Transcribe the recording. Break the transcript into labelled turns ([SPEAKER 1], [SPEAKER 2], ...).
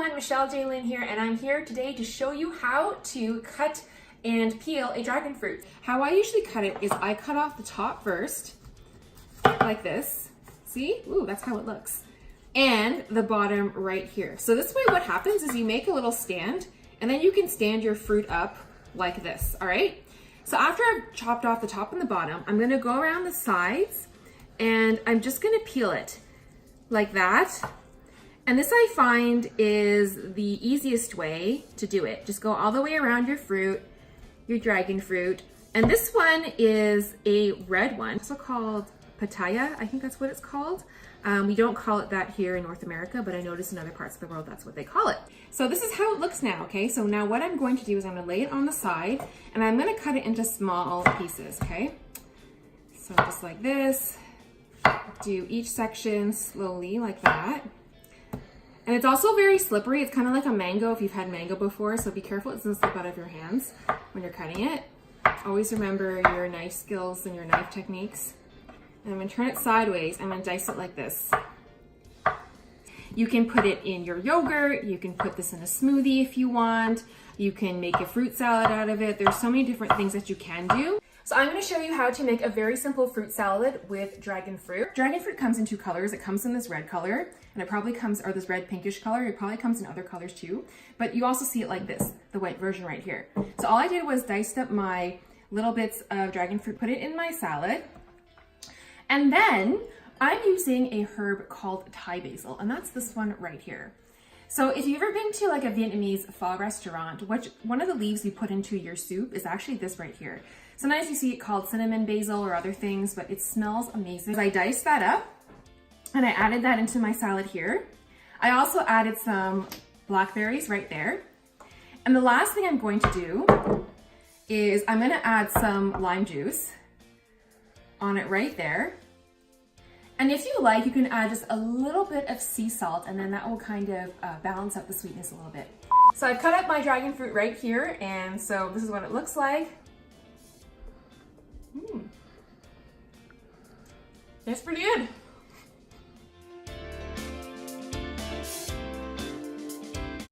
[SPEAKER 1] everyone, Michelle Jaelin here, and I'm here today to show you how to cut and peel a dragon fruit. How I usually cut it is I cut off the top first, like this. See? Ooh, that's how it looks. And the bottom right here. So this way what happens is you make a little stand, and then you can stand your fruit up like this, all right? So after I've chopped off the top and the bottom, I'm gonna go around the sides, and I'm just gonna peel it like that. And this I find is the easiest way to do it. Just go all the way around your fruit, your dragon fruit. And this one is a red one, also called pitaya, I think that's what it's called. We don't call it that here in North America, but I noticed in other parts of the world that's what they call it. So this is how it looks now, okay? So now what I'm going to do is I'm gonna lay it on the side, and I'm gonna cut it into small pieces, okay? So just like this, do each section slowly like that. And it's also very slippery. It's kind of like a mango if you've had mango before, so be careful it doesn't slip out of your hands when you're cutting it. Always remember your knife skills and your knife techniques. And I'm gonna turn it sideways. I'm gonna dice it like this. You can put it in your yogurt. You can put this in a smoothie if you want. You can make a fruit salad out of it. There's so many different things that you can do. So I'm going to show you how to make a very simple fruit salad with dragon fruit. Dragon fruit comes in two colors. It comes in this red color, and it probably comes, or this red pinkish color. It probably comes in other colors too, but you also see it like this, the white version right here. So all I did was diced up my little bits of dragon fruit, put it in my salad, and then I'm using a herb called Thai Basil, and that's this one right here. So if you've ever been to like a Vietnamese pho restaurant, one of the leaves you put into your soup is actually this right here. Sometimes you see it called cinnamon basil or other things, but it smells amazing. I diced that up and I added that into my salad here. I also added some blackberries right there. And the last thing I'm going to do is I'm gonna add some lime juice on it right there. And if you like, you can add just a little bit of sea salt, and then that will kind of balance up the sweetness a little bit. So I've cut up my dragon fruit right here, and so this is what it looks like. That's pretty good.